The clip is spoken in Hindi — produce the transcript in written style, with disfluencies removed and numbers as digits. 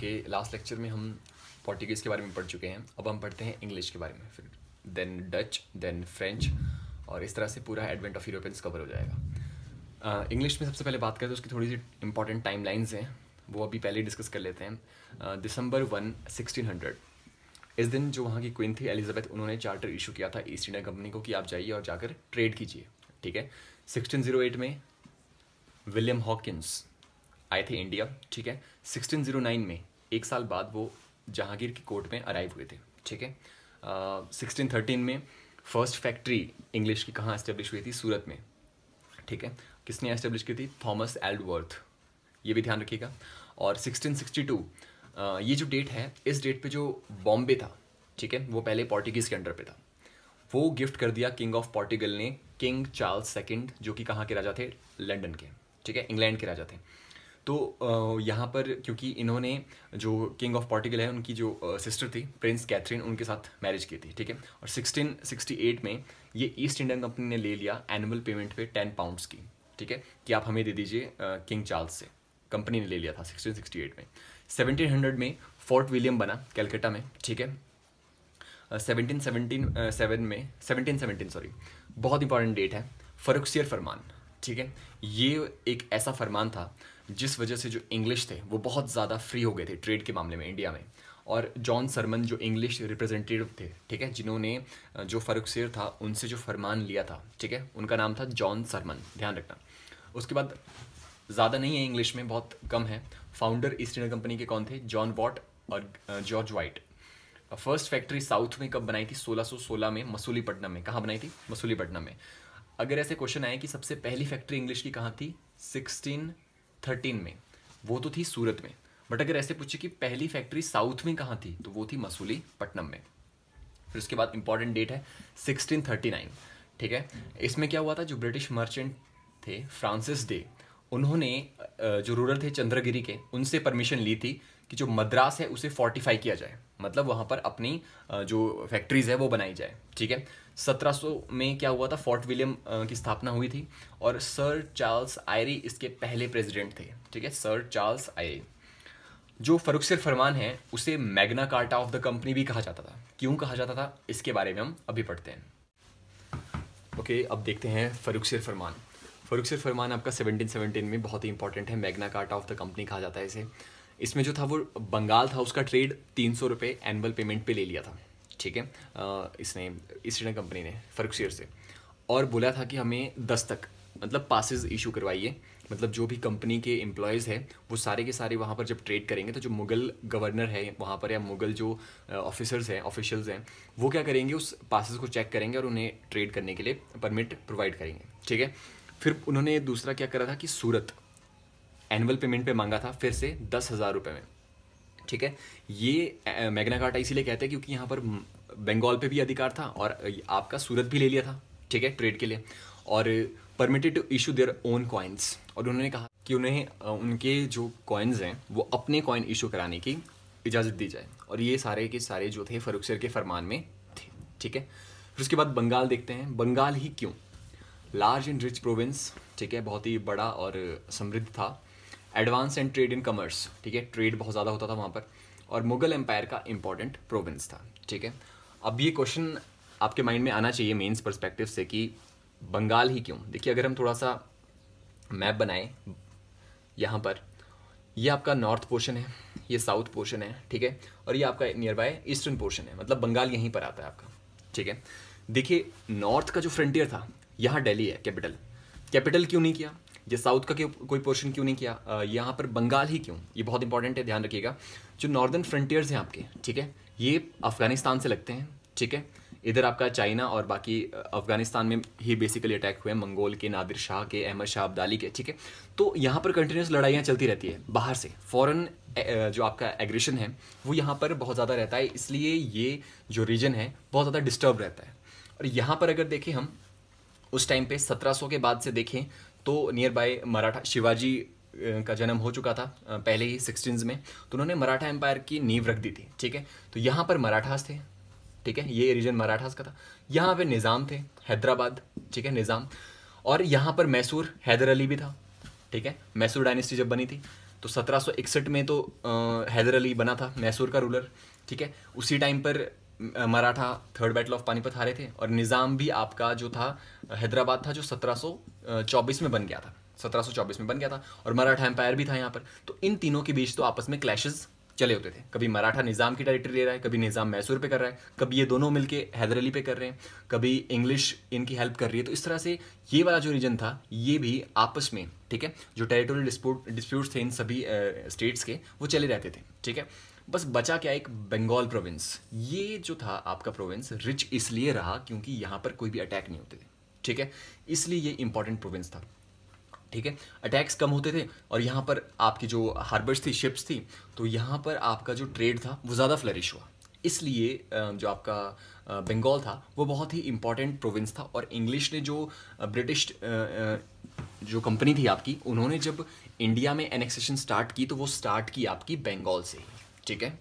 ओके, लास्ट लेक्चर में हम पोर्टुगीज़ के बारे में पढ़ चुके हैं। अब हम पढ़ते हैं इंग्लिश के बारे में, फिर देन डच, देन फ्रेंच, और इस तरह से पूरा एडवेंट ऑफ यूरोपियंस कवर हो जाएगा। इंग्लिश में सबसे पहले बात करें तो उसकी थोड़ी सी इंपॉर्टेंट टाइम लाइन्स हैं, वो अभी पहले डिस्कस कर लेते हैं। December 1, 1600, इस दिन जो वहाँ की क्वीन थी एलिजाबेथ, उन्होंने चार्टर इशू किया था ईस्ट इंडिया कंपनी को कि आप जाइए और जाकर ट्रेड कीजिए। ठीक है। 1608 में विलियम हॉकिंस आए थे इंडिया। ठीक है। 1609 में एक साल बाद वो जहांगीर की कोर्ट में अराइव हुए थे। ठीक है। 1613 में फर्स्ट फैक्ट्री इंग्लिश की कहाँ एस्टेब्लिश हुई थी? सूरत में। ठीक है। किसने एस्टेब्लिश की थी? थॉमस एल्डवर्थ, ये भी ध्यान रखिएगा। और 1662 ये जो डेट है, इस डेट पे जो बॉम्बे था, ठीक है, वो पहले पोर्टुगीज़ के अंडर पे था, वो गिफ्ट कर दिया किंग ऑफ पोर्टुगल ने, किंग चार्ल्स सेकंड, जो कि कहाँ के राजा थे? लंदन के। ठीक है, इंग्लैंड के राजा थे। तो यहाँ पर क्योंकि इन्होंने जो किंग ऑफ पोर्टुगल है, उनकी जो सिस्टर थी प्रिंस कैथरीन, उनके साथ मैरिज की थी। ठीक है। और 1668 में ये ईस्ट इंडियन कंपनी ने ले लिया एनुअल पेमेंट पे 10 पाउंड्स की। ठीक है, कि आप हमें दे दीजिए किंग चार्ल्स से। कंपनी ने ले लिया था 1668 में। 1700 में फोर्ट विलियम बना कलकत्ता में। ठीक है। 1717 सॉरी, बहुत इंपॉर्टेंट डेट है, फर्रुखसियर फरमान। ठीक है, ये एक ऐसा फरमान था जिस वजह से जो इंग्लिश थे वो बहुत ज़्यादा फ्री हो गए थे ट्रेड के मामले में इंडिया में। और जॉन सरमन जो इंग्लिश रिप्रेजेंटेटिव थे, ठीक है, जिन्होंने जो फर्रुखसियर था उनसे जो फरमान लिया था, ठीक है, उनका नाम था जॉन सरमन, ध्यान रखना। उसके बाद ज़्यादा नहीं है, इंग्लिश में बहुत कम है। फाउंडर ईस्ट इंडिया कंपनी के कौन थे? जॉन वॉट और George white. First factory south में कब बनाई थी? 1616 में मसूलीपट्टनम में। कहाँ बनाई थी? मसूलीपट्टनम में। अगर ऐसे क्वेश्चन आए कि सबसे पहली फैक्ट्री इंग्लिश की कहाँ थी? 1613 में, वो तो थी सूरत में। बट अगर ऐसे पूछे कि पहली फैक्ट्री साउथ में कहाँ थी, तो वो थी मसूलीपट्टनम में। फिर उसके बाद इंपॉर्टेंट डेट है 1639। ठीक है, इसमें क्या हुआ था? जो ब्रिटिश मर्चेंट थे फ्रांसिस डे, उन्होंने जो रूलर थे चंद्रगिरी के, उनसे परमिशन ली थी कि जो मद्रास है उसे फोर्टिफाई किया जाए, मतलब वहाँ पर अपनी जो फैक्ट्रीज है वो बनाई जाए। ठीक है। 1700 में क्या हुआ था? फोर्ट विलियम की स्थापना हुई थी और सर चार्ल्स आयरी इसके पहले प्रेसिडेंट थे। ठीक है, सर चार्ल्स आयरी। जो फर्रुखसियर फरमान है उसे Magna carta of the company भी कहा जाता था। क्यों कहा जाता था, इसके बारे में हम अभी पढ़ते हैं। ओके, अब देखते हैं फर्रुखसियर फरमान। फर्रुखसियर फरमान आपका 1717 में बहुत ही इंपॉर्टेंट है, Magna carta of the company कहा जाता है इसे। इसमें जो था वो बंगाल था, उसका ट्रेड 300 रुपये एनुअल पेमेंट पे ले लिया था। ठीक है, इसने ईस्ट इंडिया कंपनी ने फर्रुखसियर से, और बोला था कि हमें दस्तक मतलब पासेस इशू करवाइए, मतलब जो भी कंपनी के एम्प्लॉयज़ हैं वो सारे के सारे वहाँ पर जब ट्रेड करेंगे तो जो मुगल गवर्नर है वहाँ पर या मुगल जो ऑफिसर्स हैं, ऑफिशियल्स हैं, वो क्या करेंगे? उस पासेस को चेक करेंगे और उन्हें ट्रेड करने के लिए परमिट प्रोवाइड करेंगे। ठीक है। फिर उन्होंने दूसरा क्या करा था कि सूरत एनुअल पेमेंट पे मांगा था फिर से 10,000 रुपये में। ठीक है, ये मैग्ना कार्टा इसीलिए कहते हैं क्योंकि यहाँ पर बंगाल पे भी अधिकार था और आपका सूरत भी ले लिया था। ठीक है, ट्रेड के लिए, और permitted to issue their own coins, और उन्होंने कहा कि उन्हें उनके जो कॉइन्स हैं वो अपने कॉइन इशू कराने की इजाज़त दी जाए, और ये सारे के सारे जो थे फर्रुखसियर के फरमान में थे। ठीक है। फिर उसके बाद बंगाल देखते हैं। बंगाल ही क्यों? लार्ज एंड रिच प्रोविंस, ठीक है, बहुत ही बड़ा और समृद्ध था। Advance and trade in commerce, ठीक है, ट्रेड बहुत ज़्यादा होता था वहाँ पर, और मुगल एम्पायर का इंपॉर्टेंट प्रोविंस था। ठीक है। अब ये क्वेश्चन आपके माइंड में आना चाहिए मेंस पर्सपेक्टिव से कि बंगाल ही क्यों। देखिए, अगर हम थोड़ा सा मैप बनाएं, यहाँ पर ये आपका नॉर्थ पोर्शन है, ये साउथ पोर्शन है, ठीक है, और ये आपका नियर बाय ईस्टर्न पोर्शन है, मतलब बंगाल यहीं पर आता है आपका। ठीक है। देखिए, नॉर्थ का जो फ्रंटियर था, यहाँ दिल्ली है कैपिटल। कैपिटल क्यों नहीं किया? ये साउथ का कोई पोर्शन क्यों नहीं किया? यहाँ पर बंगाल ही क्यों? ये बहुत इंपॉर्टेंट है, ध्यान रखिएगा। जो नॉर्दर्न फ्रंटियर्स हैं आपके, ठीक है, ये अफगानिस्तान से लगते हैं। ठीक है, इधर आपका चाइना और बाकी अफगानिस्तान में ही बेसिकली अटैक हुए, मंगोल के, नादिर शाह के, अहमद शाह अब्दाली के। ठीक है, तो यहाँ पर कंटिन्यूस लड़ाइयाँ चलती रहती है बाहर से, फॉरेन जो आपका एग्रेशन है वो यहाँ पर बहुत ज़्यादा रहता है, इसलिए ये जो रीजन है बहुत ज़्यादा डिस्टर्ब रहता है। और यहाँ पर अगर देखें हम उस टाइम पे 1700 के बाद से देखें तो नियर बाय मराठा, शिवाजी का जन्म हो चुका था पहले ही 16s में, तो उन्होंने मराठा एम्पायर की नींव रख दी थी। ठीक है, तो यहाँ पर मराठास थे। ठीक है, ये रीजन मराठास का था। यहाँ पे निज़ाम थे, हैदराबाद, ठीक है, निज़ाम, और यहाँ पर मैसूर, हैदर अली भी था। ठीक है, मैसूर डायनेस्टी जब बनी थी, तो 1761 में तो हैदर अली बना था मैसूर का रूलर, ठीक है। उसी टाइम पर Maratha third battle of Panipat हारे थे, और निज़ाम भी आपका जो था हैदराबाद था, जो 1724 में बन गया था, 1724 में बन गया था, और मराठा एम्पायर भी था यहाँ पर। तो इन तीनों के बीच तो आपस में क्लैशेस चले होते थे, कभी मराठा निज़ाम की टेरिटरी ले रहा है, कभी निज़ाम मैसूर पे कर रहा है, कभी ये दोनों मिलके हैदर अली पे कर रहे हैं, कभी इंग्लिश इनकी हेल्प कर रही है। तो इस तरह से ये वाला जो रीजन था ये भी आपस में, ठीक है, जो टेरिटोरियल डिस्प्यूट्स थे इन सभी स्टेट्स के, वो चले रहते थे, ठीक है। बस बचा क्या, एक बंगाल प्रोविंस। ये जो था आपका प्रोविंस रिच इसलिए रहा क्योंकि यहाँ पर कोई भी अटैक नहीं होते थे, ठीक है, इसलिए ये इंपॉर्टेंट प्रोविंस था, ठीक है। अटैक्स कम होते थे, और यहाँ पर आपकी जो हार्बर्स थी, शिप्स थी, तो यहाँ पर आपका जो ट्रेड था वो ज़्यादा फ्लरिश हुआ। इसलिए जो आपका बंगाल था वो बहुत ही इंपॉर्टेंट प्रोविंस था। और इंग्लिश ने जो ब्रिटिश जो कंपनी थी आपकी, उन्होंने जब इंडिया में एनेक्सेशन स्टार्ट की तो वो स्टार्ट की आपकी बंगाल से ही, ठीक है।